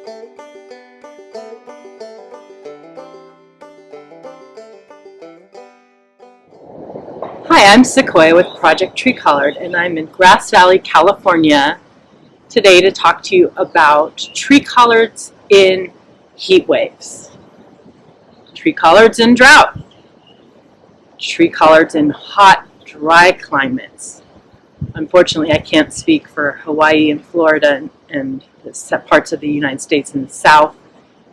Hi, I'm Sequoiah with Project Tree Collard, and I'm in Grass Valley, California today to talk to you about tree collards in heat waves, tree collards in drought, tree collards in hot, dry climates. Unfortunately, I can't speak for Hawaii and Florida and the parts of the United States in the South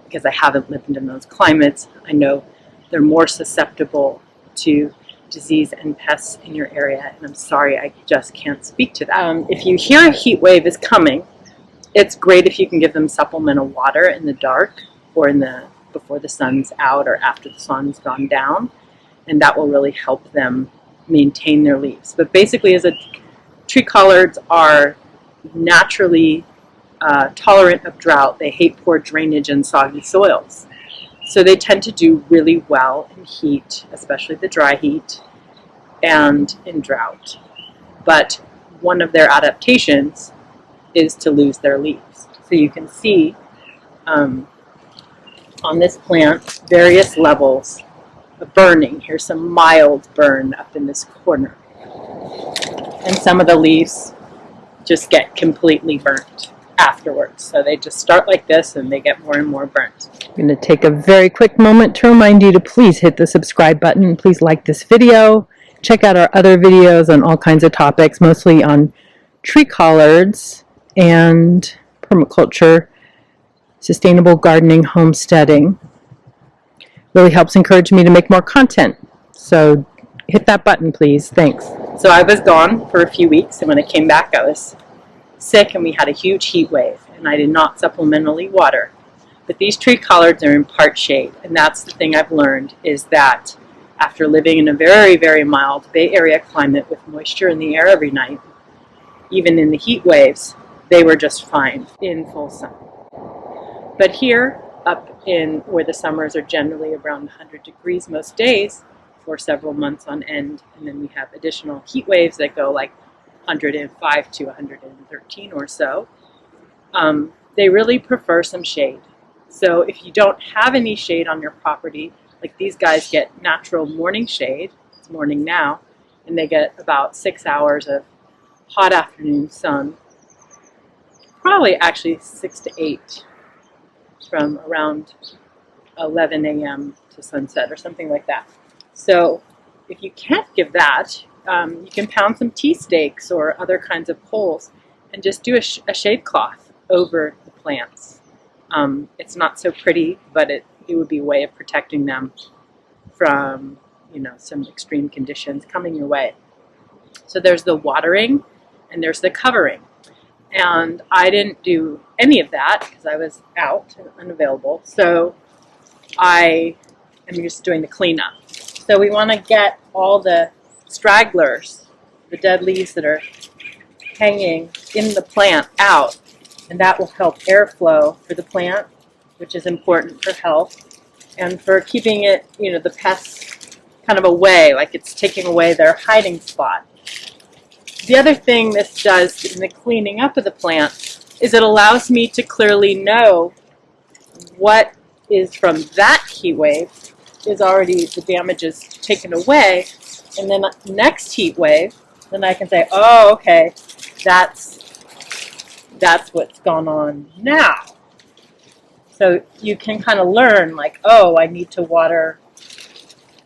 because I haven't lived in those climates. I know they're more susceptible to disease and pests in your area, and I'm sorry, I just can't speak to that. If you hear a heat wave is coming, it's great if you can give them supplemental water in the dark or before the sun's out or after the sun's gone down, and that will really help them maintain their leaves. But basically, tree collards are naturally tolerant of drought. They hate poor drainage and soggy soils. So they tend to do really well in heat, especially the dry heat, and in drought. But one of their adaptations is to lose their leaves. So you can see on this plant various levels of burning. Here's some mild burn up in this corner. And some of the leaves just get completely burnt afterwards. So they just start like this and they get more and more burnt. I'm going to take a very quick moment to remind you to please hit the subscribe button. Please like this video. Check out our other videos on all kinds of topics, mostly on tree collards and permaculture, sustainable gardening, homesteading. Really helps encourage me to make more content. So hit that button, please. Thanks. So I was gone for a few weeks, and when I came back, I was sick and we had a huge heat wave, and I did not supplementally water. But these tree collards are in part shade, and that's the thing I've learned is that after living in a very, very mild Bay Area climate with moisture in the air every night, even in the heat waves, they were just fine in full sun. But here, up in where the summers are generally around 100 degrees most days for several months on end, and then we have additional heat waves that go like 105 to 113 or so, they really prefer some shade. So if you don't have any shade on your property, like these guys get natural morning shade, it's morning now, and they get about 6 hours of hot afternoon sun, probably actually 6 to 8 from around 11 a.m. to sunset or something like that. So if you can't give that, you can pound some tea stakes or other kinds of poles and just do a shade cloth over the plants. It's not so pretty, but it would be a way of protecting them from, some extreme conditions coming your way. So there's the watering and there's the covering. And I didn't do any of that because I was out and unavailable. So I am just doing the cleanup. So we want to get all the stragglers, the dead leaves that are hanging in the plant out, and that will help airflow for the plant, which is important for health and for keeping it, the pests kind of away, like it's taking away their hiding spot. The other thing this does in the cleaning up of the plant is it allows me to clearly know what is from that heat wave is already, the damage is taken away, and then next heat wave, then I can say, oh, okay, that's what's gone on now. So you can kind of learn, like, oh, I need to water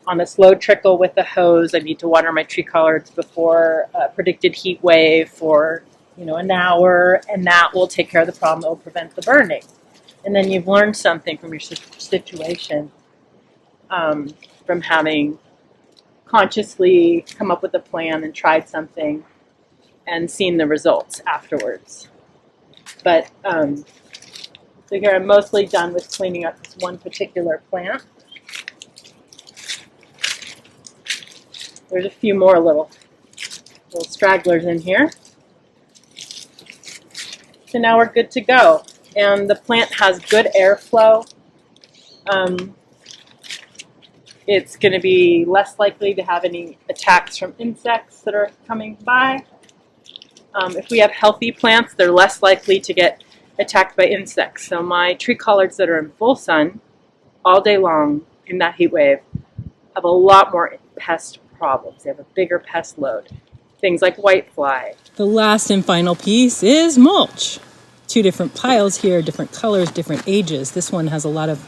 on a slow trickle with the hose. I need to water my tree collards before a predicted heat wave for, an hour, and that will take care of the problem. That will prevent the burning. And then you've learned something from your situation, from having consciously come up with a plan and tried something and seen the results afterwards. But so here I'm mostly done with cleaning up this one particular plant. There's a few more little stragglers in here. So now we're good to go. And the plant has good airflow. It's going to be less likely to have any attacks from insects that are coming by. If we have healthy plants, they're less likely to get attacked by insects. So my tree collards that are in full sun all day long in that heat wave have a lot more pest problems. They have a bigger pest load. Things like whitefly. The last and final piece is mulch. 2 different piles here, different colors, different ages. This one has a lot of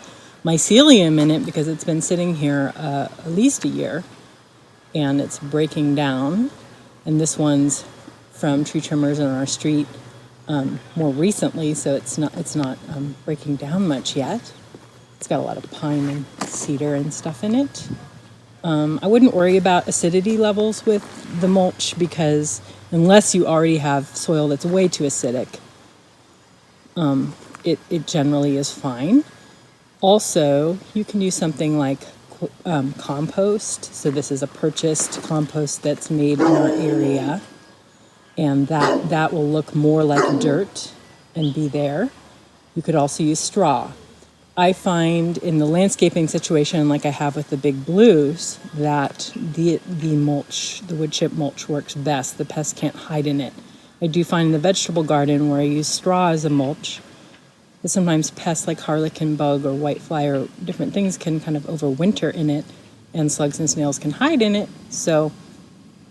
mycelium in it because it's been sitting here at least a year and it's breaking down. And this one's from tree trimmers on our street more recently, so it's not breaking down much yet. It's got a lot of pine and cedar and stuff in it. I wouldn't worry about acidity levels with the mulch because unless you already have soil that's way too acidic, it generally is fine. Also, you can use something like compost. So this is a purchased compost that's made in our area, and that will look more like dirt and be there. You could also use straw. I find in the landscaping situation, like I have with the big blues, that the mulch, the wood chip mulch works best. The pests can't hide in it. I do find in the vegetable garden where I use straw as a mulch, that sometimes pests like harlequin bug or whitefly or different things can kind of overwinter in it, and slugs and snails can hide in it. So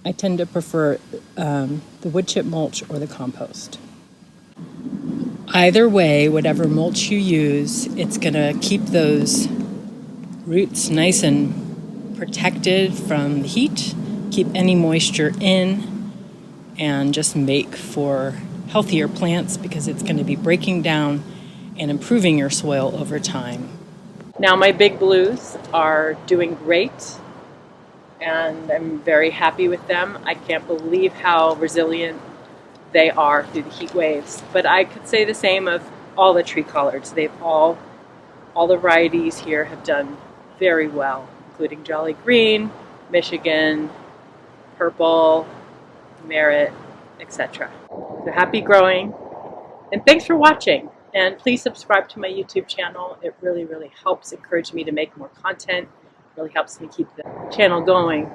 I tend to prefer the wood chip mulch or the compost. Either way, whatever mulch you use, it's going to keep those roots nice and protected from the heat, keep any moisture in, and just make for healthier plants because it's going to be breaking down and improving your soil over time. Now my big blues are doing great, and I'm very happy with them. I can't believe how resilient they are through the heat waves. But I could say the same of all the tree collards. All the varieties here have done very well, including Jolly Green, Michigan, Purple, Merit, etc. So happy growing, and thanks for watching. And please subscribe to my YouTube channel. It really, really helps encourage me to make more content. It really helps me keep the channel going.